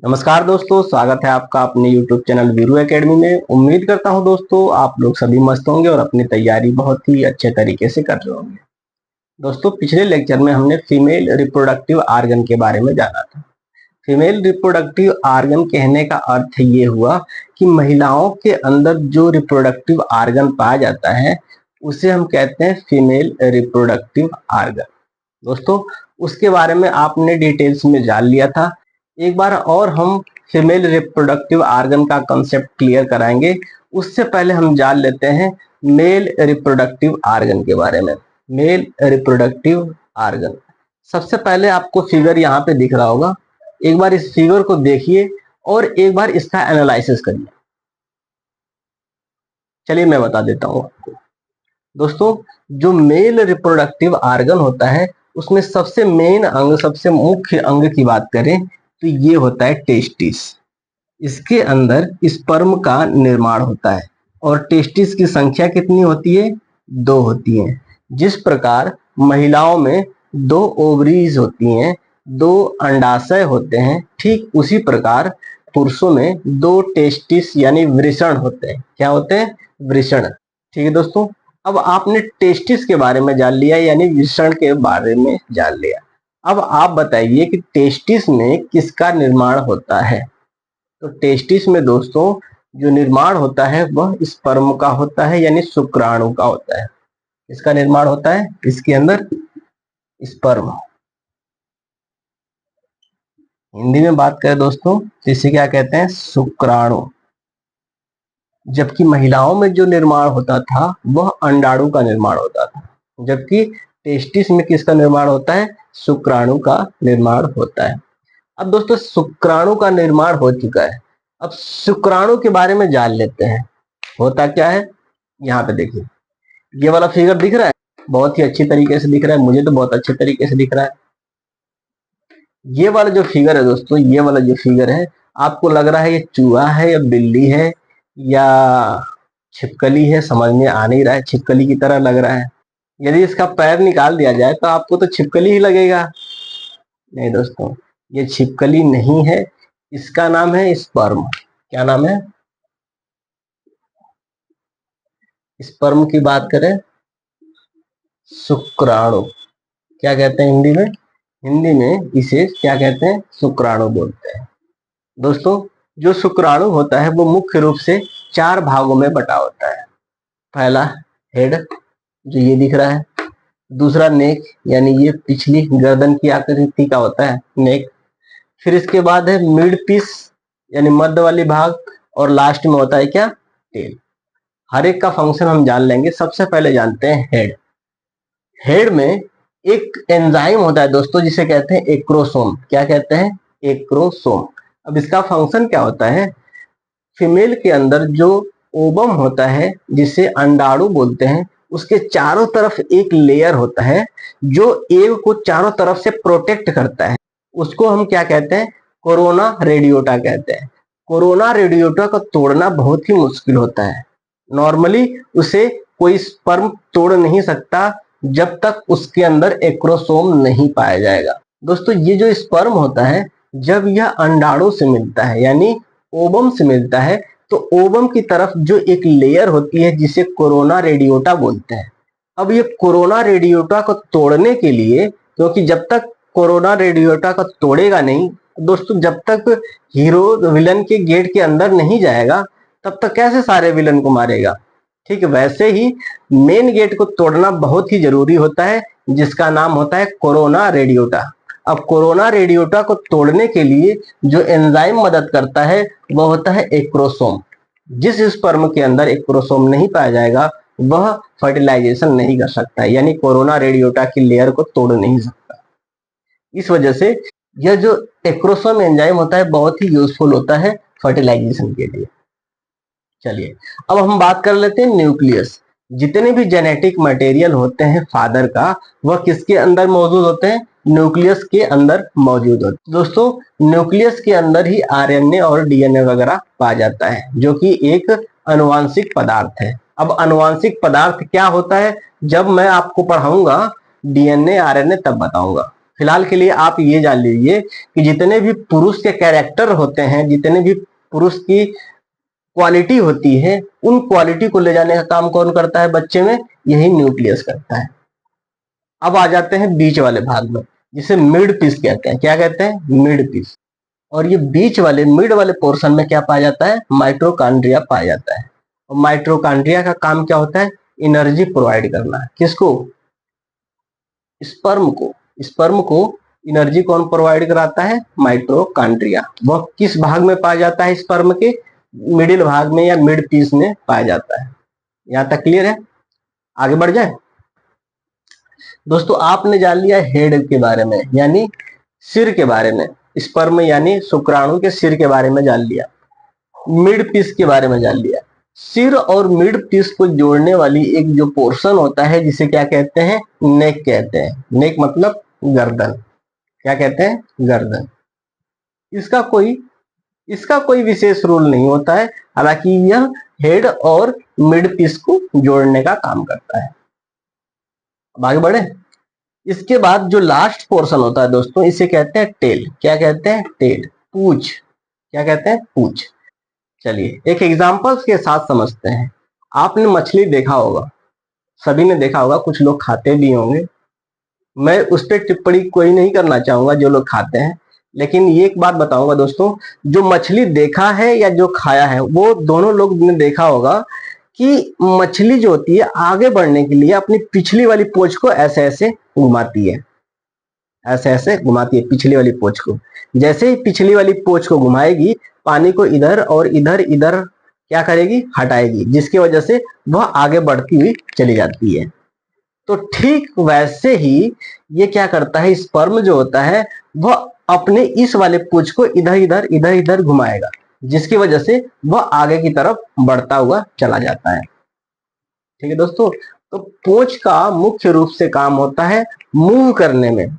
नमस्कार दोस्तों, स्वागत है आपका अपने YouTube चैनल वीरू एकेडमी में। उम्मीद करता हूं दोस्तों आप लोग सभी मस्त होंगे और अपनी तैयारी बहुत ही अच्छे तरीके से कर रहे होंगे। दोस्तों, पिछले लेक्चर में हमने फीमेल रिप्रोडक्टिव आर्गन के बारे में जाना था। फीमेल रिप्रोडक्टिव आर्गन कहने का अर्थ ये हुआ कि महिलाओं के अंदर जो रिप्रोडक्टिव आर्गन पाया जाता है उसे हम कहते हैं फीमेल रिप्रोडक्टिव आर्गन। दोस्तों, उसके बारे में आपने डिटेल्स में जान लिया था। एक बार और हम फीमेल रिप्रोडक्टिव आर्गन का कंसेप्ट क्लियर कराएंगे। उससे पहले हम जान लेते हैं मेल रिप्रोडक्टिव आर्गन के बारे में। मेल रिप्रोडक्टिव आर्गन, सबसे पहले आपको फिगर यहाँ पे दिख रहा होगा। एक बार इस फिगर को देखिए और एक बार इसका एनालिसिस करिए। चलिए मैं बता देता हूँ आपको। दोस्तों, जो मेल रिप्रोडक्टिव आर्गन होता है उसमें सबसे मेन अंग, सबसे मुख्य अंग की बात करें तो ये होता है टेस्टिस। इसके अंदर स्पर्म का निर्माण होता है और टेस्टिस की संख्या कितनी होती है? 2 होती है। जिस प्रकार महिलाओं में 2 ओवरीज होती हैं, 2 अंडाशय होते हैं, ठीक उसी प्रकार पुरुषों में 2 टेस्टिस यानी वृषण होते हैं। क्या होते हैं? वृषण। ठीक है दोस्तों, अब आपने टेस्टिस के बारे में जान लिया यानी वृषण के बारे में जान लिया। अब आप बताइए कि टेस्टिस में किसका निर्माण होता है? तो टेस्टिस में दोस्तों जो निर्माण होता है वह स्पर्म का होता है यानी शुक्राणु का होता है। इसका निर्माण होता है इसके अंदर स्पर्म। हिंदी में बात करें दोस्तों तो इसे क्या कहते हैं? शुक्राणु। जबकि महिलाओं में जो निर्माण होता था वह अंडाणु का निर्माण होता था, जबकि टेस्टिस में किसका निर्माण होता है? शुक्राणु का निर्माण होता है। अब दोस्तों शुक्राणु का निर्माण हो चुका है, अब शुक्राणु के बारे में जान लेते हैं। होता क्या है? यहाँ पे देखिए, ये वाला फिगर दिख रहा है, बहुत ही अच्छी तरीके से दिख रहा है, मुझे तो बहुत अच्छे तरीके से दिख रहा है। ये वाला जो फिगर है दोस्तों, ये वाला जो फिगर है, आपको लग रहा है ये चूहा है या बिल्ली है या छिपकली है? समझ में आ नहीं रहा है, छिपकली की तरह लग रहा है। यदि इसका पैर निकाल दिया जाए तो आपको तो छिपकली ही लगेगा। नहीं दोस्तों, ये छिपकली नहीं है, इसका नाम है स्पर्म। क्या नाम है? स्पर्म की बात करें, शुक्राणु। क्या कहते हैं हिंदी में? हिंदी में इसे क्या कहते हैं? शुक्राणु बोलते हैं। दोस्तों, जो शुक्राणु होता है वो मुख्य रूप से 4 भागों में बटा होता है। पहला हेड, जो ये दिख रहा है। दूसरा नेक, यानी ये पिछली गर्दन की आकृति का होता है नेक। फिर इसके बाद है मिड पीस यानी मध्य वाली भाग, और लास्ट में होता है क्या? टेल। हर एक का फंक्शन हम जान लेंगे। सबसे पहले जानते हैं हेड। हेड में एक एंजाइम होता है दोस्तों जिसे कहते हैं एक्रोसोम। क्या कहते हैं? एक्रोसोम। अब इसका फंक्शन क्या होता है? फीमेल के अंदर जो ओवम होता है जिसे अंडाणु बोलते हैं, उसके चारों तरफ एक लेयर होता है जो एग को चारों तरफ से प्रोटेक्ट करता है। उसको हम क्या कहते हैं? कोरोना रेडियोटा कहते हैं। कोरोना रेडियोटा को तोड़ना बहुत ही मुश्किल होता है। नॉर्मली उसे कोई स्पर्म तोड़ नहीं सकता जब तक उसके अंदर एक्रोसोम नहीं पाया जाएगा। दोस्तों, ये जो स्पर्म होता है जब यह अंडाणु से मिलता है यानी ओवम से मिलता है, तो ओवम की तरफ जो एक लेयर होती है जिसे कोरोना रेडियोटा बोलते हैं। अब ये कोरोना रेडियोटा को तोड़ने के लिए, क्योंकि जब तक कोरोना रेडियोटा को तोड़ेगा नहीं दोस्तों, जब तक हीरो विलन के गेट के अंदर नहीं जाएगा तब तक कैसे सारे विलन को मारेगा? ठीक है, वैसे ही मेन गेट को तोड़ना बहुत ही जरूरी होता है जिसका नाम होता है कोरोना रेडियोटा। अब कोरोना रेडियोटा को तोड़ने के लिए जो एंजाइम मदद करता है वह होता है एक्रोसोम। जिस स्पर्म के अंदर एक्रोसोम नहीं पाया जाएगा वह फर्टिलाइजेशन नहीं कर सकता है, यानी कोरोना रेडियोटा की लेयर को तोड़ नहीं सकता। इस वजह से यह जो एक्रोसोम एंजाइम होता है बहुत ही यूजफुल होता है फर्टिलाइजेशन के लिए। चलिए अब हम बात कर लेते हैं न्यूक्लियस। जितने भी जेनेटिक मटेरियल होते हैं फादर का, वह किसके अंदर मौजूद होते हैं? न्यूक्लियस के अंदर मौजूद होते हैं। दोस्तों, न्यूक्लियस के अंदर ही आरएनए और डीएनए वगैरह पाया जाता है, जो कि एक अनुवांशिक पदार्थ है। अब अनुवांशिक पदार्थ क्या होता है जब मैं आपको पढ़ाऊंगा, डीएनए आरएनए तब बताऊंगा। फिलहाल के लिए आप ये जान लीजिए कि जितने भी पुरुष के कैरेक्टर होते हैं, जितने भी पुरुष की क्वालिटी होती है, उन क्वालिटी को ले जाने का काम कौन करता है बच्चे में? यही न्यूक्लियस करता है। अब आ जाते हैं बीच वाले भाग में, जिसे मिड पीस कहते हैं। क्या कहते हैं? Mid piece. और ये बीच वाले मिड वाले पोर्शन में क्या पाया जाता है? माइटोकॉन्ड्रिया पाया जाता है। और माइटोकॉन्ड्रिया का काम क्या होता है? एनर्जी प्रोवाइड करना। किसको? स्पर्म को। स्पर्म को एनर्जी कौन प्रोवाइड कराता है? माइटोकॉन्ड्रिया। वह किस भाग में पाया जाता है? स्पर्म के मिडिल भाग में या मिड पीस में पाया जाता है। यहां तक क्लियर है? आगे बढ़ जाए दोस्तों। आपने जान लिया हेड के बारे में, यानी सिर के बारे में। स्पर्म यानी शुक्राणु के सिर के बारे में जान लिया। मिड पीस के बारे में जान लिया। सिर और मिड पीस को जोड़ने वाली एक जो पोर्शन होता है, जिसे क्या कहते हैं? नेक कहते हैं। नेक मतलब गर्दन। क्या कहते हैं? गर्दन। इसका कोई विशेष रूल नहीं होता है, हालांकि यह हेड और मिड पीस को जोड़ने का काम करता है। अब आगे बढ़े। इसके बाद जो लास्ट पोर्शन होता है दोस्तों, इसे कहते हैं टेल। क्या कहते हैं? टेल, पूंछ। क्या कहते हैं? पूंछ। चलिए एक एग्जांपल्स के साथ समझते हैं। आपने मछली देखा होगा, सभी ने देखा होगा, कुछ लोग खाते भी होंगे। मैं उस पर टिप्पणी कोई नहीं करना चाहूंगा जो लोग खाते हैं, लेकिन ये एक बात बताऊंगा दोस्तों, जो मछली देखा है या जो खाया है, वो दोनों लोग ने देखा होगा कि मछली जो होती है आगे बढ़ने के लिए अपनी पिछली वाली पूंछ को ऐसे ऐसे घुमाती है। ऐसे ऐसे घुमाती है पिछली वाली पूंछ को। जैसे ही पिछली वाली पूंछ को घुमाएगी, पानी को इधर और इधर इधर क्या करेगी? हटाएगी, जिसकी वजह से वह आगे बढ़ती हुई चली जाती है। तो ठीक वैसे ही ये क्या करता है? स्पर्म जो होता है वह अपने इस वाले पूंछ को इधर इधर इधर इधर घुमाएगा, जिसकी वजह से वह आगे की तरफ बढ़ता हुआ चला जाता है। ठीक है दोस्तों। तो पूंछ का मुख्य रूप से काम होता है मूव करने में।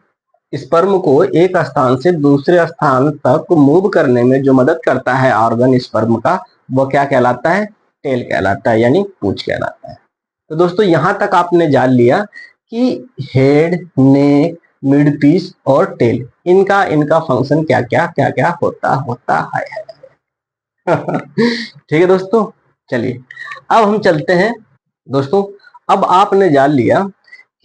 स्पर्म को एक स्थान से दूसरे स्थान तक मूव करने में जो मदद करता है ऑर्गन स्पर्म का, वो क्या कहलाता है? टेल कहलाता है, यानी पूंछ कहलाता है। तो दोस्तों यहां तक आपने जान लिया कि हेड, नेक, मिड पीस और टेल, इनका फंक्शन क्या क्या होता है। ठीक है दोस्तों। चलिए अब हम चलते हैं दोस्तों। अब आपने जान लिया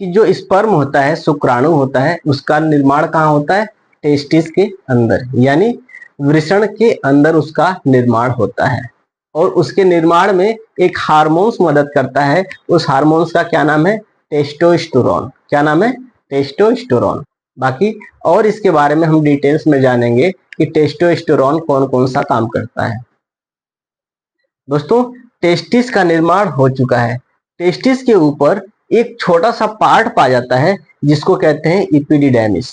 कि जो स्पर्म होता है, शुक्राणु होता है, उसका निर्माण कहाँ होता है? टेस्टिस के अंदर, यानी वृषण के अंदर उसका निर्माण होता है। और उसके निर्माण में एक हार्मोन्स मदद करता है। उस हार्मोन्स का क्या नाम है? टेस्टोस्टेरोन। क्या नाम है? टेस्टोस्टेरोन। बाकी और इसके बारे में हम डिटेल्स में जानेंगे कि टेस्टोस्टेरोन कौन कौन सा काम करता है। दोस्तों टेस्टिस का निर्माण हो चुका है। टेस्टिस के ऊपर एक छोटा सा पार्ट पाया जाता है, जिसको कहते हैं इपिडिडैमिस।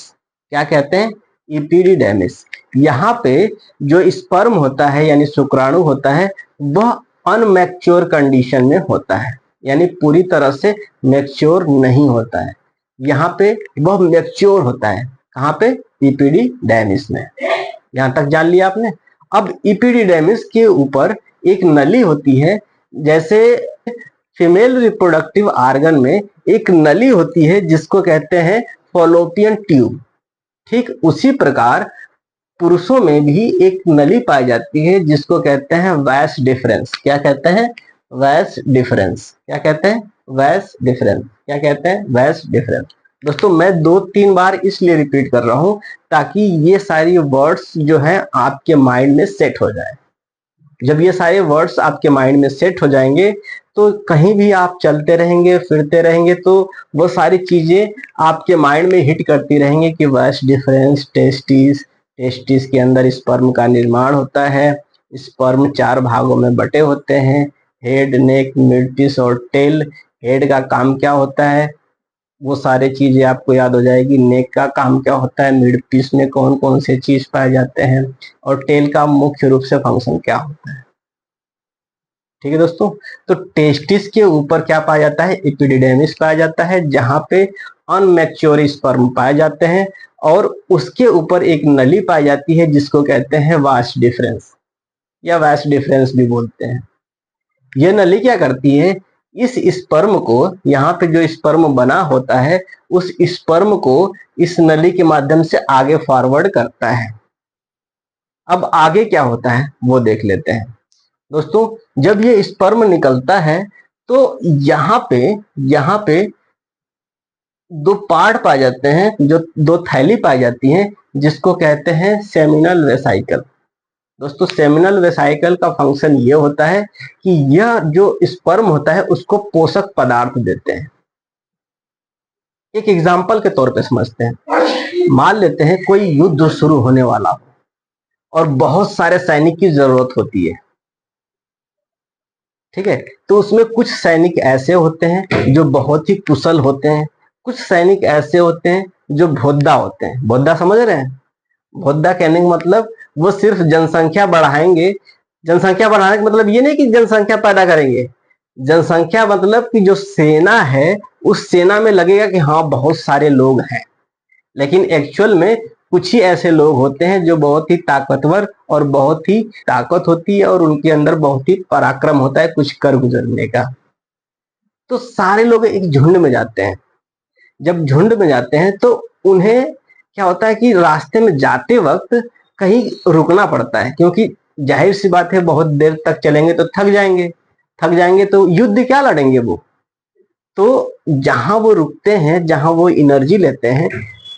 क्या कहते हैं? इपिडिडैमिस। यहाँ पे जो स्पर्म होता है यानी शुक्राणु होता है, वह अनमैच्योर कंडीशन में होता है, यानी पूरी तरह से मैच्योर नहीं होता है। यहाँ पे वह मैच्योर होता है। कहाँ पे? इपिडिडैमिस में। यहाँ तक जान लिया आपने। अब इपिडिडैमिस के ऊपर एक नली होती है। जैसे फीमेल रिप्रोडक्टिव ऑर्गन में एक नली होती है जिसको कहते हैं फॉलोपियन ट्यूब, ठीक उसी प्रकार पुरुषों में भी एक नली पाई जाती है जिसको कहते हैं वैस डिफरेंस। क्या कहते हैं? वैस डिफरेंस। क्या कहते हैं? वैस डिफरेंस। क्या कहते हैं? वैस डिफरेंस। दोस्तों मैं 2-3 बार इसलिए रिपीट कर रहा हूं ताकि ये सारी वर्ड्स जो है आपके माइंड में सेट हो जाए। जब ये सारे वर्ड्स आपके माइंड में सेट हो जाएंगे तो कहीं भी आप चलते रहेंगे, फिरते रहेंगे, तो वो सारी चीजें आपके माइंड में हिट करती रहेंगी कि वैस डिफरेंस, टेस्टिस, टेस्टिस के अंदर स्पर्म का निर्माण होता है। स्पर्म 4 भागों में बटे होते हैं, हेड, नेक, मिड पीस और टेल। हेड का काम क्या होता है वो सारे चीजें आपको याद हो जाएगी। नेक का काम क्या होता है, मिड पीस में कौन कौन से चीज पाए जाते हैं, और टेल का मुख्य रूप से फंक्शन क्या होता है। ठीक है दोस्तों। तो टेस्टिस के ऊपर क्या पाया जाता है? एपिडिडर्मिस पाया जाता है, जहां पे अनमैच्योर स्पर्म पाए जाते हैं, और उसके ऊपर एक नली पाई जाती है जिसको कहते हैं वास डिफरेंस या वास डिफरेंस भी बोलते हैं। यह नली क्या करती है? इस स्पर्म को, यहाँ पे जो स्पर्म बना होता है उस स्पर्म को इस नली के माध्यम से आगे फॉरवर्ड करता है। अब आगे क्या होता है वो देख लेते हैं। दोस्तों, जब ये स्पर्म निकलता है तो यहाँ पे दो पार्ट पाए जाते हैं, जो दो थैली पाई जाती हैं, जिसको कहते हैं सेमिनल वेसाइकल। दोस्तों, सेमिनल वेसाइकल का फंक्शन ये होता है कि यह जो स्पर्म होता है उसको पोषक पदार्थ देते हैं। एक एग्जाम्पल के तौर पे समझते हैं। मान लेते हैं कोई युद्ध शुरू होने वाला हो और बहुत सारे सैनिक की जरूरत होती है, ठीक है। तो उसमें कुछ सैनिक ऐसे होते हैं जो बहुत ही कुशल होते हैं, कुछ सैनिक ऐसे होते हैं जो भोद्दा होते हैं। भोद्दा समझ रहे हैं? भोद्दा कहने का मतलब वो सिर्फ जनसंख्या बढ़ाएंगे। जनसंख्या बढ़ाने का मतलब ये नहीं कि जनसंख्या पैदा करेंगे, जनसंख्या मतलब कि जो सेना है उस सेना में लगेगा कि हाँ बहुत सारे लोग हैं, लेकिन एक्चुअल में कुछ ही ऐसे लोग होते हैं जो बहुत ही ताकतवर और बहुत ही ताकत होती है और उनके अंदर बहुत ही पराक्रम होता है कुछ कर गुजरने का। तो सारे लोग एक झुंड में जाते हैं। जब झुंड में जाते हैं तो उन्हें क्या होता है कि रास्ते में जाते वक्त कहीं रुकना पड़ता है, क्योंकि जाहिर सी बात है बहुत देर तक चलेंगे तो थक जाएंगे तो युद्ध क्या लड़ेंगे वो। तो जहां वो रुकते हैं, जहां वो एनर्जी लेते हैं,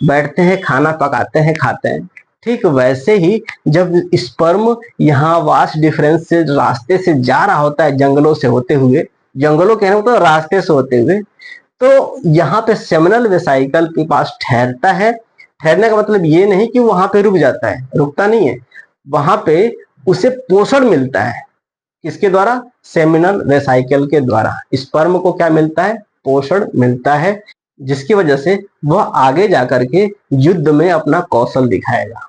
बैठते हैं, खाना पकाते हैं, खाते हैं, ठीक वैसे ही जब स्पर्म यहाँ वास्ट डिफरेंस से रास्ते से जा रहा होता है, जंगलों से होते हुए, जंगलों कहने मतलब रास्ते से होते हुए, तो यहाँ पे सेमिनल वेसाइकल के पास ठहरता है। ठहरने का मतलब ये नहीं कि वहां पे रुक जाता है, रुकता नहीं है, वहां पे उसे पोषण मिलता है। किसके द्वारा? सेमिनल वेसाइकल के द्वारा स्पर्म को क्या मिलता है? पोषण मिलता है, जिसकी वजह से वह आगे जाकर के युद्ध में अपना कौशल दिखाएगा।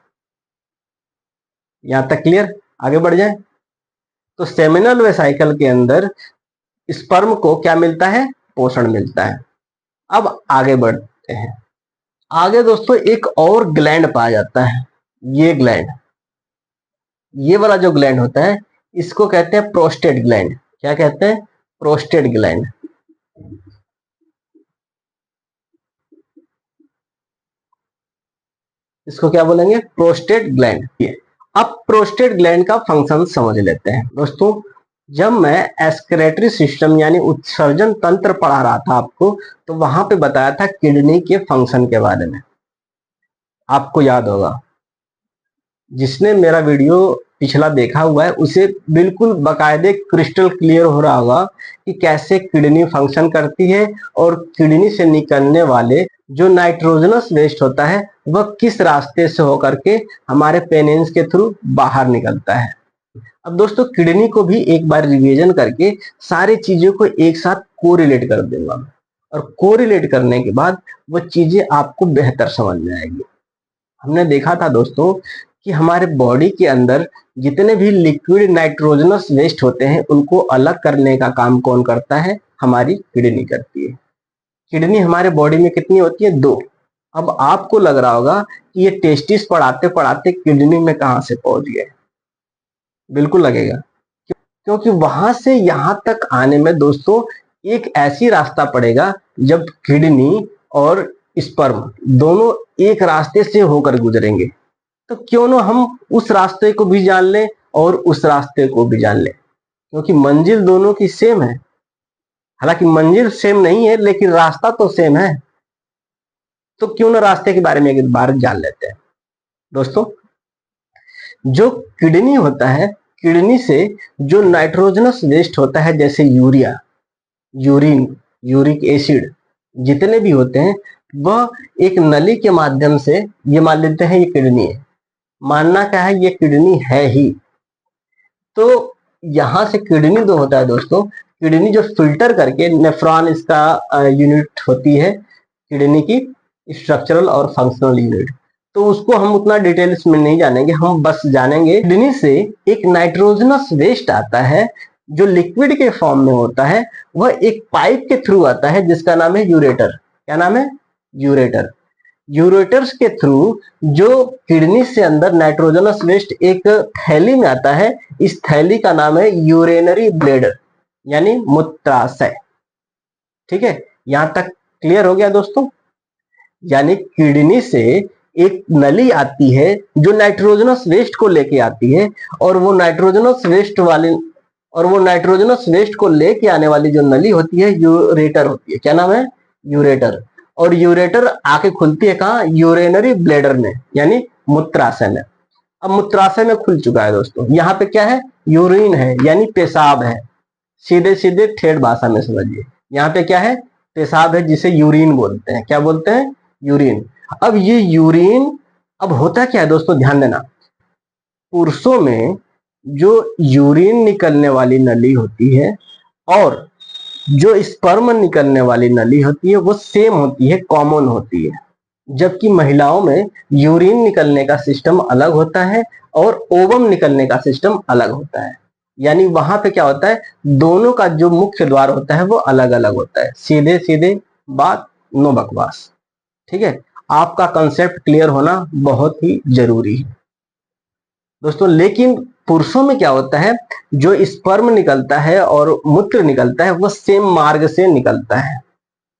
यहां तक क्लियर? आगे बढ़ जाए। तो सेमिनल वेसाइकल के अंदर स्पर्म को क्या मिलता है? पोषण मिलता है। अब आगे बढ़ते हैं। आगे दोस्तों एक और ग्लैंड पाया जाता है। ये ग्लैंड, ये वाला जो ग्लैंड होता है इसको कहते हैं प्रोस्टेट ग्लैंड। क्या कहते हैं? Prostate gland. इसको क्या बोलेंगे? Prostate gland. अब प्रोस्टेट ग्लैंड का फंक्शन समझ लेते हैं। दोस्तों, जब मैं एक्सक्रेटरी सिस्टम यानी उत्सर्जन तंत्र पढ़ा रहा था आपको, तो वहां पे बताया था किडनी के फंक्शन के बारे में। आपको याद होगा, जिसने मेरा वीडियो पिछला देखा हुआ है उसे बिल्कुल बाकायदे क्रिस्टल क्लियर हो रहा होगा कि कैसे किडनी फंक्शन करती है और किडनी से निकलने वाले जो नाइट्रोजनस वेस्ट होता है वह किस रास्ते से होकर के हमारे पेनिस के थ्रू बाहर निकलता है। अब दोस्तों किडनी को भी एक बार रिवीजन करके सारी चीजों को एक साथ कोरिलेट कर दूंगा, और कोरिलेट करने के बाद वो चीजें आपको बेहतर समझ में आएगी। हमने देखा था दोस्तों कि हमारे बॉडी के अंदर जितने भी लिक्विड नाइट्रोजनस वेस्ट होते हैं उनको अलग करने का काम कौन करता है? हमारी किडनी करती है। किडनी हमारे बॉडी में कितनी होती है? 2। अब आपको लग रहा होगा कि ये टेस्टिस पढ़ाते पढ़ाते किडनी में कहां से पहुंच गए। बिल्कुल लगेगा, क्योंकि वहां से यहां तक आने में दोस्तों एक ऐसी रास्ता पड़ेगा जब किडनी और स्पर्म दोनों एक रास्ते से होकर गुजरेंगे। तो क्यों ना हम उस रास्ते को भी जान लें और उस रास्ते को भी जान लें, क्योंकि मंजिल दोनों की सेम है। हालांकि मंजिल सेम नहीं है लेकिन रास्ता तो सेम है। तो क्यों ना रास्ते के बारे में एक बार जान लेते हैं। दोस्तों, जो किडनी होता है, किडनी से जो नाइट्रोजनस वेस्ट होता है जैसे यूरिया, यूरिन, यूरिक एसिड जितने भी होते हैं, वह एक नली के माध्यम से, ये मान लेते हैं ये किडनी है, मानना क्या है ये किडनी है ही, तो यहां से किडनी जो होता है दोस्तों, किडनी जो फिल्टर करके, नेफ्रॉन इसका यूनिट होती है किडनी की, स्ट्रक्चरल और फंक्शनल यूनिट, तो उसको हम उतना डिटेल्स में नहीं जानेंगे। हम बस जानेंगे किडनी से एक नाइट्रोजनस वेस्ट आता है जो लिक्विड के फॉर्म में होता है, वह एक पाइप के थ्रू आता है जिसका नाम है यूरेटर। क्या नाम है? यूरेटर। यूरेटर्स के थ्रू जो किडनी से अंदर नाइट्रोजनस वेस्ट एक थैली में आता है, इस थैली का नाम है यूरेनरी ब्लेडर यानी मूत्राशय। ठीक है, यहां तक क्लियर हो गया दोस्तों। यानी किडनी से एक नली आती है जो नाइट्रोजनस वेस्ट को लेके आती है, और वो नाइट्रोजनस वेस्ट को लेके आने वाली जो नली होती है यूरेटर होती है। क्या नाम है? यूरेटर। और यूरेटर आके खुलती है कहाँ? यूरेनरी ब्लेडर में, यानी मूत्राशय में। अब मूत्राशय में खुल चुका है दोस्तों। यहाँ पे क्या है? यूरिन है, यानी पेशाब है। सीधे सीधे ठेठ भाषा में समझिए, यहाँ पे क्या है? पेशाब है, जिसे यूरिन बोलते हैं। क्या बोलते हैं? यूरिन। अब ये यूरिन, अब होता क्या है दोस्तों, ध्यान देना। पुरुषों में जो यूरिन निकलने वाली नली होती है और जो स्पर्म निकलने वाली नली होती है वो सेम होती है, कॉमन होती है। जबकि महिलाओं में यूरिन निकलने का सिस्टम अलग होता है और ओवम निकलने का सिस्टम अलग होता है। यानी वहां पे क्या होता है, दोनों का जो मुख्य द्वार होता है वो अलग अलग होता है। सीधे सीधे बात, नो बकवास। ठीक है, आपका कंसेप्ट क्लियर होना बहुत ही जरूरी है दोस्तों। लेकिन पुरुषों में क्या होता है, जो स्पर्म निकलता है और मूत्र निकलता है वो सेम मार्ग से निकलता है,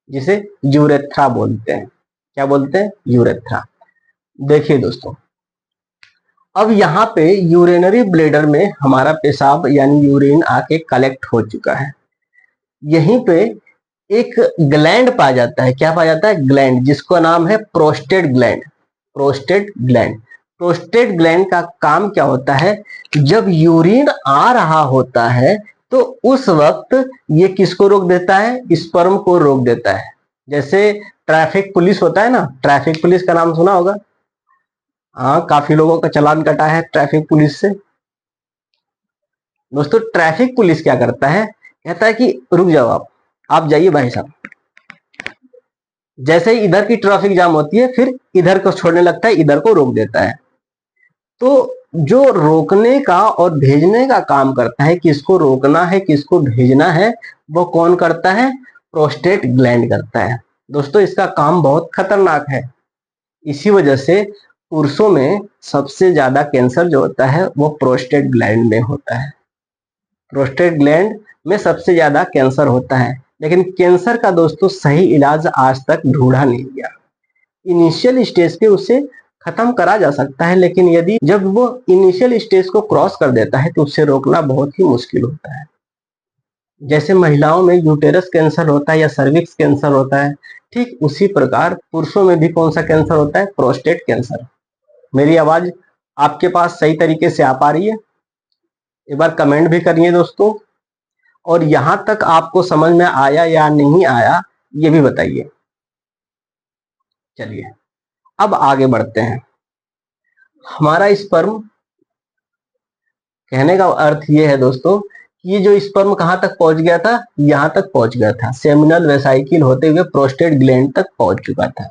जिसे यूरेथ्रा बोलते हैं। क्या बोलते हैं? यूरेथ्रा। देखिए दोस्तों, अब यहाँ पे यूरिनरी ब्लेडर में हमारा पेशाब यानी यूरिन आके कलेक्ट हो चुका है। यहीं पे एक ग्लैंड पाया जाता है। क्या पाया जाता है? ग्लैंड, जिसका नाम है prostate gland. Prostate gland. Prostate gland का काम क्या होता है, जब यूरिन आ रहा होता है तो उस वक्त ये किसको रोक देता है? स्पर्म को रोक देता है। जैसे ट्रैफिक पुलिस होता है ना, ट्रैफिक पुलिस का नाम सुना होगा। हाँ, काफी लोगों का चालान कटा है ट्रैफिक पुलिस से। दोस्तों, ट्रैफिक पुलिस क्या करता है, कहता है कि रुक जाओ, आप जाइए भाई साहब। जैसे ही इधर की ट्रैफिक जाम होती है फिर इधर को छोड़ने लगता है, इधर को रोक देता है। तो जो रोकने का और भेजने का काम करता है, किसको रोकना है किसको भेजना है, वो कौन करता है? प्रोस्टेट ग्लैंड करता है। दोस्तों, इसका काम बहुत खतरनाक है। इसी वजह से पुरुषों में सबसे ज्यादा कैंसर जो होता है वो प्रोस्टेट ग्लैंड में होता है। प्रोस्टेट ग्लैंड में सबसे ज्यादा कैंसर होता है। लेकिन कैंसर का दोस्तों सही इलाज आज तक ढूंढा नहीं गया। इनिशियल स्टेज पे उसे खत्म करा जा सकता है, लेकिन यदि जब वो इनिशियल स्टेज को क्रॉस कर देता है तो उसे रोकना बहुत ही मुश्किल होता है। जैसे महिलाओं में यूटेरस कैंसर होता है या सर्विक्स कैंसर होता है, ठीक उसी प्रकार पुरुषों में भी कौन सा कैंसर होता है? Prostate cancer. मेरी आवाज आपके पास सही तरीके से आ पा रही है? एक बार कमेंट भी करिए दोस्तों, और यहां तक आपको समझ में आया या नहीं आया ये भी बताइए। चलिए अब आगे बढ़ते हैं। हमारा स्पर्म, कहने का अर्थ ये है दोस्तों कि ये जो स्पर्म कहां तक पहुंच गया था? यहां तक पहुंच गया था, सेमिनल वेसाइकिल होते हुए प्रोस्टेट ग्लैंड तक पहुंच चुका था।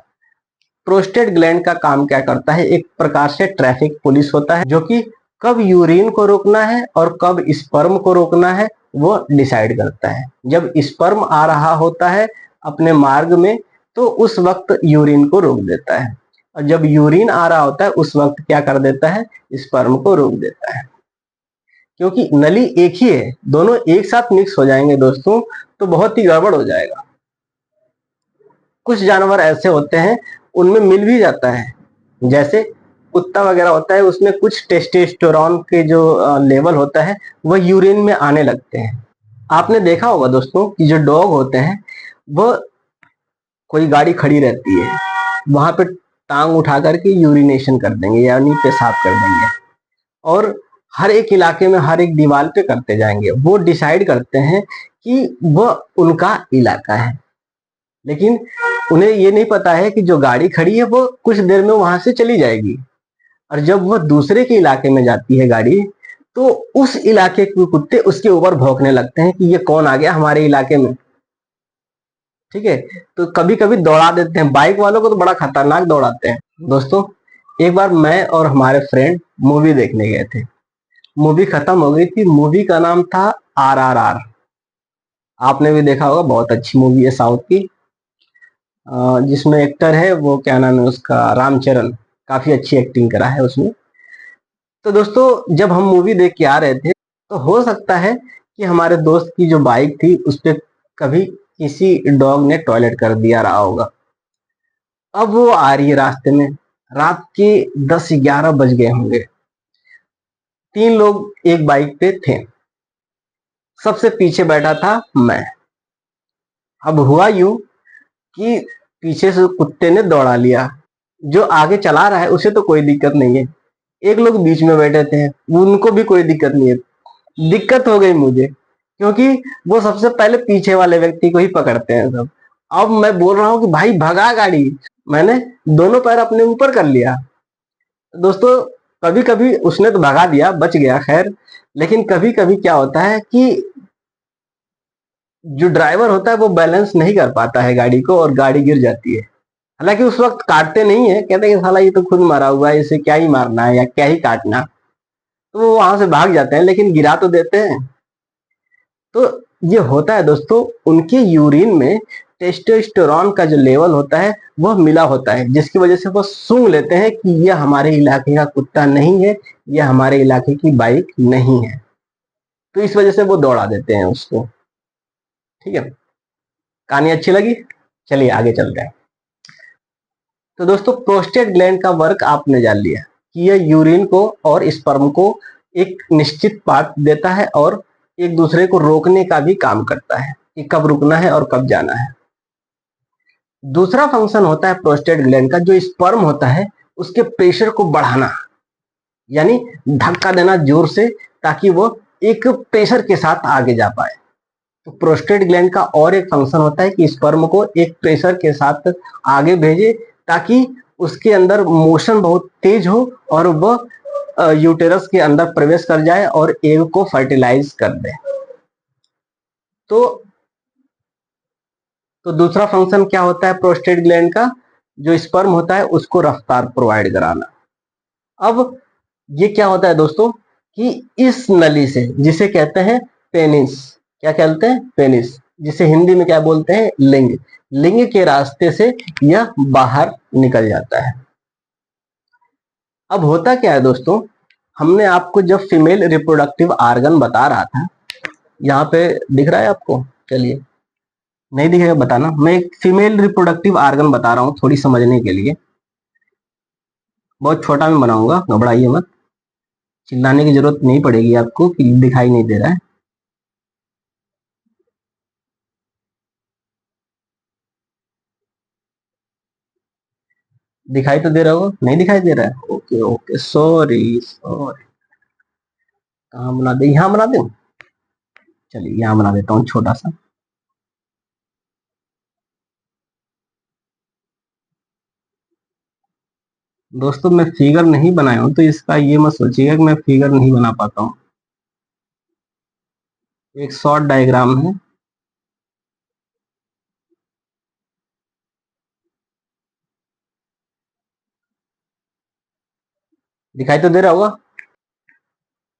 प्रोस्टेट ग्लैंड का काम क्या करता है? एक प्रकार से ट्रैफिक पुलिस होता है, जो कि कब यूरिन को रोकना है और कब स्पर्म को रोकना है वो डिसाइड करता है। जब स्पर्म आ रहा होता है अपने मार्ग में तो उस वक्त यूरिन को रोक देता है, और जब यूरिन आ रहा होता है उस वक्त क्या कर देता है? स्पर्म को रोक देता है। क्योंकि नली एक ही है, दोनों एक साथ मिक्स हो जाएंगे दोस्तों तो बहुत ही गड़बड़ हो जाएगा। कुछ जानवर ऐसे होते हैं उनमें मिल भी जाता है, जैसे कुत्ता वगैरह होता है, उसमें कुछ टेस्टोस्टेरोन के जो लेवल होता है वह यूरिन में आने लगते हैं। आपने देखा होगा दोस्तों कि जो डॉग होते हैं वो, कोई गाड़ी खड़ी रहती है वहां पे टांग उठा करके यूरिनेशन कर देंगे, यानी पेशाब कर देंगे, और हर एक इलाके में हर एक दीवार पे करते जाएंगे। वो डिसाइड करते हैं कि वह उनका इलाका है, लेकिन उन्हें ये नहीं पता है कि जो गाड़ी खड़ी है वो कुछ देर में वहां से चली जाएगी, और जब वह दूसरे के इलाके में जाती है गाड़ी तो उस इलाके के कुत्ते उसके ऊपर भौंकने लगते हैं कि ये कौन आ गया हमारे इलाके में। ठीक है, तो कभी कभी दौड़ा देते हैं। बाइक वालों को तो बड़ा खतरनाक दौड़ाते हैं दोस्तों। एक बार मैं और हमारे फ्रेंड मूवी देखने गए थे। मूवी खत्म हो गई थी। मूवी का नाम था RRR। आपने भी देखा होगा, बहुत अच्छी मूवी है साउथ की। जिसमें एक्टर है वो, क्या नाम है उसका, रामचरण। काफी अच्छी एक्टिंग करा है उसमें। तो दोस्तों, जब हम मूवी देख के आ रहे थे तो हो सकता है कि हमारे दोस्त की जो बाइक थी उस पर कभी किसी डॉग ने टॉयलेट कर दिया रहा होगा। अब वो आ रही है रास्ते में, रात के 10-11 बज गए होंगे। 3 लोग एक बाइक पे थे, सबसे पीछे बैठा था मैं। अब हुआ यूं कि पीछे से कुत्ते ने दौड़ा लिया। जो आगे चला रहा है उसे तो कोई दिक्कत नहीं है, एक लोग बीच में बैठे थे उनको भी कोई दिक्कत नहीं है। दिक्कत हो गई मुझे, क्योंकि वो सबसे पहले पीछे वाले व्यक्ति को ही पकड़ते हैं सब। अब मैं बोल रहा हूँ कि भाई भगा गाड़ी, मैंने दोनों पैर अपने ऊपर कर लिया। दोस्तों कभी कभी उसने तो भगा दिया, बच गया खैर, लेकिन कभी कभी क्या होता है कि जो ड्राइवर होता है वो बैलेंस नहीं कर पाता है गाड़ी को और गाड़ी गिर जाती है। हालांकि उस वक्त काटते नहीं है, कहते हैं कि साला ये तो खुद मारा हुआ है, इसे क्या ही मारना है या क्या ही काटना, तो वो वहां से भाग जाते हैं, लेकिन गिरा तो देते हैं। तो ये होता है दोस्तों, उनके यूरिन में टेस्टोस्टेरोन का जो लेवल होता है वह मिला होता है, जिसकी वजह से वो सूंघ लेते हैं कि यह हमारे इलाके का कुत्ता नहीं है, यह हमारे इलाके की बाइक नहीं है, तो इस वजह से वो दौड़ा देते हैं उसको। ठीक है, कहानी अच्छी लगी, चलिए आगे चलते हैं। तो दोस्तों प्रोस्टेट ग्लैंड का वर्क आपने जान लिया कि यह यूरिन को और स्पर्म को एक निश्चित पाथ देता है और एक दूसरे को रोकने का भी काम करता है कि कब रुकना है और कब जाना है। दूसरा फंक्शन होता है प्रोस्टेट ग्लैंड का, जो स्पर्म होता है उसके प्रेशर को बढ़ाना, यानी धक्का देना जोर से, ताकि वो एक प्रेशर के साथ आगे जा पाए। तो प्रोस्टेट ग्लैंड का और एक फंक्शन होता है कि स्पर्म को एक प्रेशर के साथ आगे भेजे, ताकि उसके अंदर मोशन बहुत तेज हो और वह यूटेरस के अंदर प्रवेश कर जाए और एग को फर्टिलाइज कर दे। तो दूसरा फंक्शन क्या होता है प्रोस्टेट ग्लैंड का, जो स्पर्म होता है उसको रफ्तार प्रोवाइड कराना। अब ये क्या होता है दोस्तों कि इस नली से, जिसे कहते हैं पेनिस, क्या कहते हैं पेनिस, जिसे हिंदी में क्या बोलते हैं लिंग, लिंग के रास्ते से यह बाहर निकल जाता है। अब होता क्या है दोस्तों, हमने आपको जब फीमेल रिप्रोडक्टिव आर्गन बता रहा था, यहाँ पे दिख रहा है आपको, चलिए नहीं दिखेगा बताना, मैं एक फीमेल रिप्रोडक्टिव आर्गन बता रहा हूँ थोड़ी समझने के लिए, बहुत छोटा में बनाऊंगा, घबराइए मत, चिल्लाने की जरूरत नहीं पड़ेगी आपको कि दिखाई नहीं दे रहा है। दिखाई तो दे रहा होगा, नहीं दिखाई दे रहा है, ओके ओके, सॉरी सॉरी। कहाँ बना दे, यहाँ बना दे, चलिए यहाँ बना देता हूँ छोटा सा। दोस्तों मैं फिगर नहीं बनाया हूँ, तो इसका ये मत सोचिएगा कि मैं फिगर नहीं बना पाता हूँ। एक शॉर्ट डायग्राम है, दिखाई तो दे रहा होगा।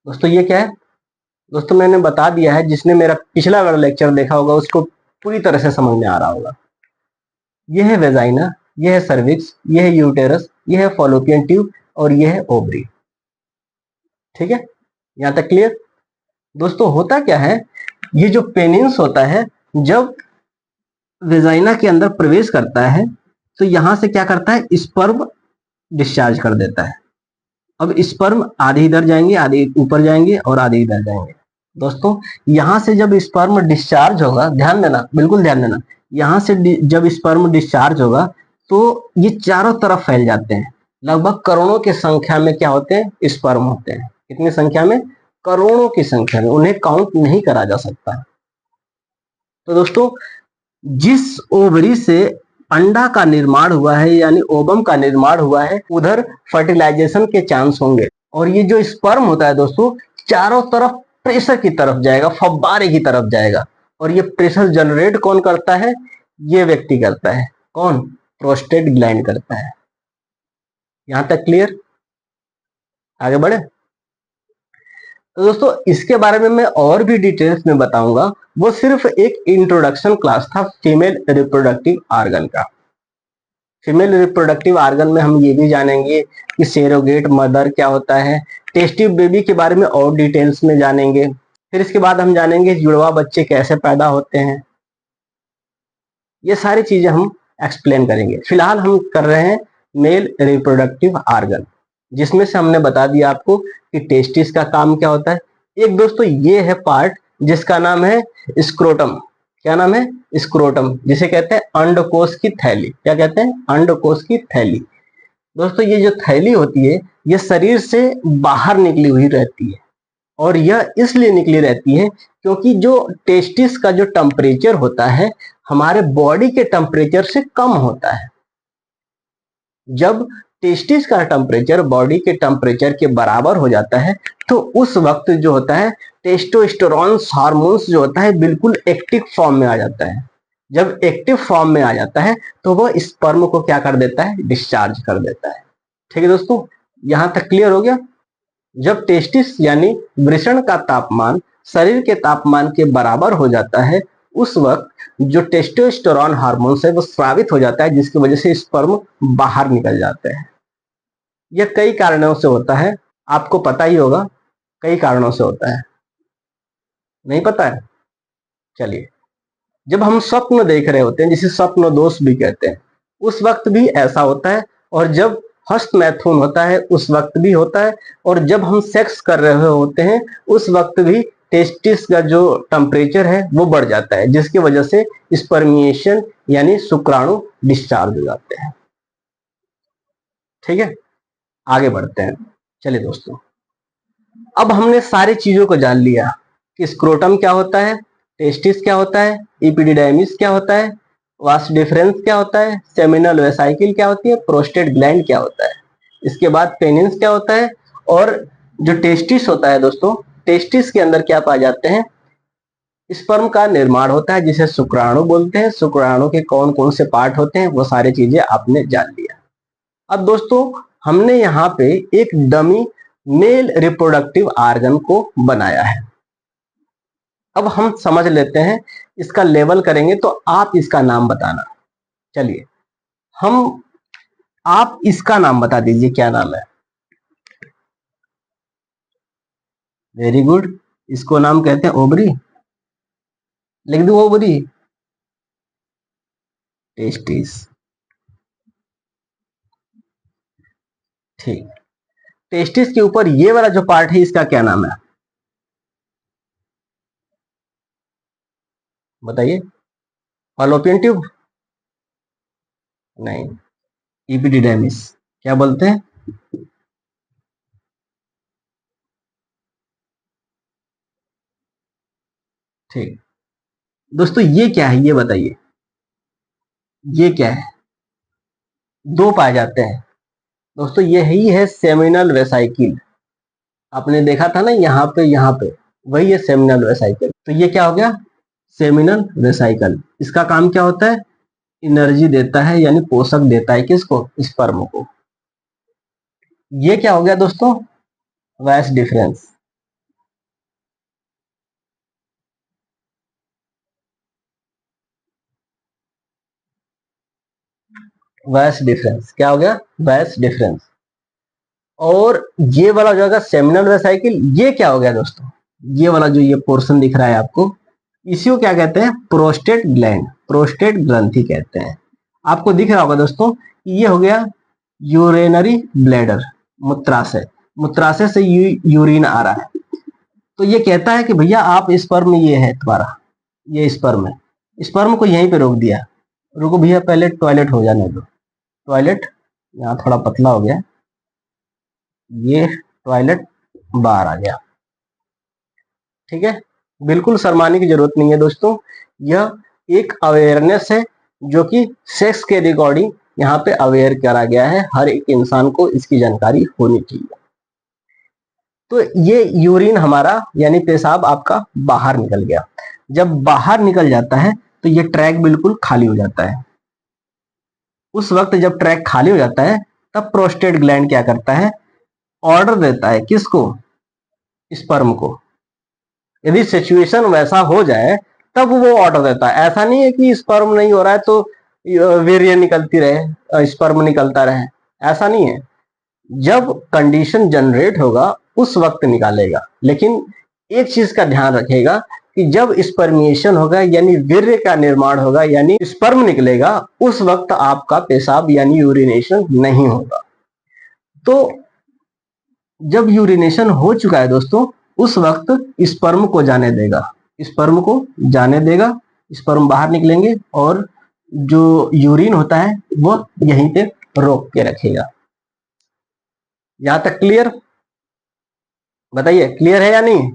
दोस्तों ये क्या है, दोस्तों मैंने बता दिया है, जिसने मेरा पिछला वाला लेक्चर देखा होगा उसको पूरी तरह से समझ में आ रहा होगा। यह है वेजाइना, यह है सर्विक्स, यह है यूटेरस, यह है फॉलोपियन ट्यूब और यह है ओवरी। ठीक है, यहाँ तक क्लियर। दोस्तों होता क्या है, ये जो पेनिस होता है जब वेजाइना के अंदर प्रवेश करता है तो यहां से क्या करता है, स्पर्म डिस्चार्ज कर देता है। अब स्पर्म आधे इधर जाएंगे, आधे ऊपर जाएंगे और आधे इधर जाएंगे। दोस्तों यहां से जब स्पर्म डिस्चार्ज होगा, ध्यान देना, बिल्कुल ध्यान देना, यहां से जब स्पर्म डिस्चार्ज होगा तो ये चारों तरफ फैल जाते हैं। लगभग करोड़ों की संख्या में क्या होते हैं, स्पर्म होते हैं। कितनी संख्या में, करोड़ों की संख्या में, उन्हें काउंट नहीं करा जा सकता। तो दोस्तों जिस ओवरी से अंडा का निर्माण हुआ है, यानी ओवम का निर्माण हुआ है, उधर फर्टिलाइजेशन के चांस होंगे। और ये जो स्पर्म होता है दोस्तों, चारों तरफ प्रेशर की तरफ जाएगा, फव्वारे की तरफ जाएगा। और ये प्रेशर जनरेट कौन करता है, ये व्यक्ति करता है, कौन, प्रोस्टेट ग्लैंड करता है। यहां तक क्लियर, आगे बढ़े। तो दोस्तों इसके बारे में मैं और भी डिटेल्स में बताऊंगा, वो सिर्फ एक इंट्रोडक्शन क्लास था फीमेल रिप्रोडक्टिव आर्गन का। फीमेल रिप्रोडक्टिव आर्गन में हम ये भी जानेंगे कि सेरोगेट मदर क्या होता है, टेस्टी बेबी के बारे में और डिटेल्स में जानेंगे। फिर इसके बाद हम जानेंगे जुड़वा बच्चे कैसे पैदा होते हैं। ये सारी चीजें हम एक्सप्लेन करेंगे। फिलहाल हम कर रहे हैं मेल रिप्रोडक्टिव आर्गन, जिसमें से हमने बता दिया आपको कि टेस्टिस का काम क्या होता है। एक दोस्तों ये है पार्ट जिसका नाम है स्क्रोटम। क्या नाम है? स्क्रोटम, जिसे कहते हैं अंडकोश की थैली। क्या कहते हैं? अंडकोश की थैली। दोस्तों ये जो थैली होती है ये शरीर से बाहर निकली हुई रहती है, और यह इसलिए निकली रहती है क्योंकि जो टेस्टिस का जो टेम्परेचर होता है हमारे बॉडी के टेम्परेचर से कम होता है। जब टेस्टिस का टेम्परेचर बॉडी के टेम्परेचर के बराबर हो जाता है तो उस वक्त जो होता है टेस्टोस्टेरोन हार्मोन्स जो होता है बिल्कुल एक्टिव फॉर्म में आ जाता है। जब एक्टिव फॉर्म में आ जाता है तो वह स्पर्म को क्या कर देता है? डिस्चार्ज कर देता है। ठीक है दोस्तों, यहां तक क्लियर हो गया। जब टेस्टिस यानी वृषण का तापमान शरीर के तापमान के बराबर हो जाता है उस वक्त जो टेस्टोस्टेरोन हार्मोन है वो स्रावित हो जाता है, जिसकी वजह से स्पर्म बाहर निकल जाते हैं। यह कई कारणों से होता है, आपको पता ही होगा कई कारणों से होता है। नहीं पता है? चलिए, जब हम स्वप्न देख रहे होते हैं जिसे स्वप्न दोष भी कहते हैं उस वक्त भी ऐसा होता है, और जब हस्त मैथुन होता है उस वक्त भी होता है, और जब हम सेक्स कर रहे होते हैं उस वक्त भी टेस्टिस का जो टेम्परेचर है वो बढ़ जाता है, जिसकी वजह से स्पर्मिएशन यानी शुक्राणु डिस्चार्ज हो जाते हैं। ठीक है, आगे बढ़ते हैं। चलिए दोस्तों, अब हमने सारी चीजों को जान लिया कि स्क्रोटम क्या होता है, टेस्टिस क्या होता है, इपिडिडाइमिस क्या होता है, वास डिफरेंस क्या होता है, सेमिनल वेसाइकिल क्या होती है, प्रोस्टेट ग्लैंड क्या होता है, इसके बाद पेनिस क्या होता है, और जो टेस्टिस होता है दोस्तों, टेस्टिस के अंदर क्या पाए जाते हैं? स्पर्म का निर्माण होता है जिसे शुक्राणु बोलते हैं। शुक्राणु के कौन कौन से पार्ट होते हैं वो सारी चीजें आपने जान लिया। अब दोस्तों हमने यहाँ पे एक डमी मेल रिप्रोडक्टिव आर्गन को बनाया है। अब हम समझ लेते हैं, इसका लेवल करेंगे तो आप इसका नाम बताना। चलिए, हम आप इसका नाम बता दीजिए, क्या नाम है? वेरी गुड, इसको नाम कहते हैं ओवरी। लिख दूं ओवरी? टेस्टिस। ठीक, टेस्टिस के ऊपर ये वाला जो पार्ट है इसका क्या नाम है बताइए? Fallopian tube? नहीं, इपिडिडेमिस। क्या बोलते हैं? ठीक दोस्तों, ये क्या है ये बताइए? ये क्या है? दो पाए जाते हैं दोस्तों, यही है सेमिनल वेसाइकिल। आपने देखा था ना यहाँ पे वही है सेमिनल वेसाइकिल। तो ये क्या हो गया? Seminal vesicle. इसका काम क्या होता है? एनर्जी देता है यानी पोषक देता है। किसको? स्पर्म को। ये क्या हो गया दोस्तों? वैस डिफरेंस। वैस डिफरेंस क्या हो गया? वैस डिफरेंस। और ये वाला जो है सेमिनल वेसाइकिल, ये क्या हो गया दोस्तों? ये वाला जो ये पोर्शन दिख रहा है आपको, इसी को क्या कहते हैं? प्रोस्टेट ग्लैंड, प्रोस्टेट ग्रंथि कहते हैं। आपको दिख रहा होगा दोस्तों, ये हो गया यूरेनरी ब्लैडर, मूत्राशय। मूत्राशय से यूरिन आ रहा है, तो ये कहता है कि भैया आप स्पर्म ये है तुम्हारा, ये स्पर्म है। स्पर्म को यहीं पे रोक दिया। रुको भैया, पहले टॉयलेट हो जाने दो। टॉयलेट यहाँ थोड़ा पतला हो गया, ये टॉयलेट बाहर आ गया। ठीक है, बिल्कुल शर्माने की जरूरत नहीं है दोस्तों, यह एक अवेयरनेस है जो कि सेक्स के रिकॉर्डिंग यहाँ पे अवेयर करा गया है। हर एक इंसान को इसकी जानकारी होनी चाहिए। तो ये यूरिन हमारा यानी पेशाब आपका बाहर निकल गया। जब बाहर निकल जाता है तो ये ट्रैक बिल्कुल खाली हो जाता है। उस वक्त जब ट्रैक खाली हो जाता है तब प्रोस्टेट ग्लैंड क्या करता है? ऑर्डर देता है। किसको? स्पर्म को। यदि सिचुएशन वैसा हो जाए तब वो ऑर्डर देता है। ऐसा नहीं है कि स्पर्म नहीं हो रहा है तो वीर्य निकलती रहे, स्पर्म निकलता रहे, ऐसा नहीं है। जब कंडीशन जनरेट होगा उस वक्त निकालेगा। लेकिन एक चीज का ध्यान रखेगा कि जब स्पर्मिएशन होगा यानी वीर्य का निर्माण होगा यानी स्पर्म निकलेगा, उस वक्त आपका पेशाब यानी यूरिनेशन नहीं होगा। तो जब यूरिनेशन हो चुका है दोस्तों, उस वक्त स्पर्म को जाने देगा, स्पर्म को जाने देगा, स्पर्म बाहर निकलेंगे और जो यूरिन होता है वो यहीं पे रोक के रखेगा। यहां तक क्लियर? बताइए क्लियर है या नहीं,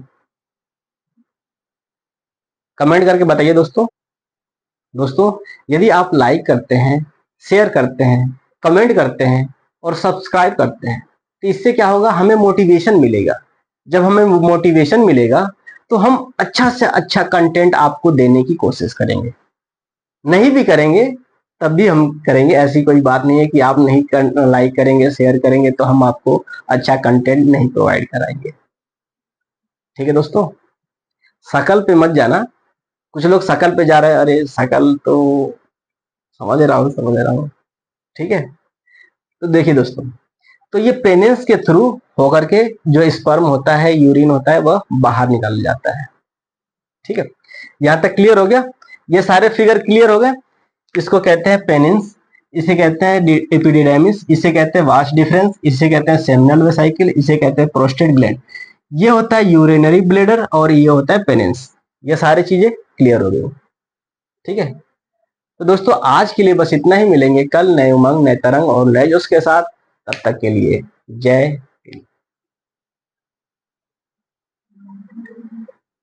कमेंट करके बताइए दोस्तों। दोस्तों यदि आप लाइक करते हैं, शेयर करते हैं, कमेंट करते हैं और सब्सक्राइब करते हैं तो इससे क्या होगा, हमें मोटिवेशन मिलेगा। जब हमें मोटिवेशन मिलेगा तो हम अच्छा से अच्छा कंटेंट आपको देने की कोशिश करेंगे। नहीं भी करेंगे तब भी हम करेंगे, ऐसी कोई बात नहीं है कि आप नहीं लाइक करेंगे शेयर करेंगे तो हम आपको अच्छा कंटेंट नहीं प्रोवाइड कराएंगे। ठीक है दोस्तों, शकल पे मत जाना। कुछ लोग शकल पे जा रहे हैं, अरे शकल तो समझ रहा हूँ। ठीक है, तो देखिए दोस्तों, तो ये पेनिस के थ्रू होकर के जो स्पर्म होता है, यूरिन होता है, वह बाहर निकल जाता है। ठीक है, यहां तक क्लियर हो गया? ये सारे फिगर क्लियर हो गए? इसको कहते हैं पेनिस, इसे कहते हैं एपिडिडाइमिस, इसे कहते हैं वास्ट डिफरेंस, इसे कहते हैं सेमिनल वेसिकल, इसे कहते हैं प्रोस्टेट ग्लैंड। ये होता है यूरिनरी ब्लैडर और ये होता है पेनिस। ये सारी चीजें क्लियर हो गई। ठीक है, तो दोस्तों आज के लिए बस इतना ही। मिलेंगे कल नए उमंग, नए तरंग और नए जोश के साथ। तब तक के लिए जय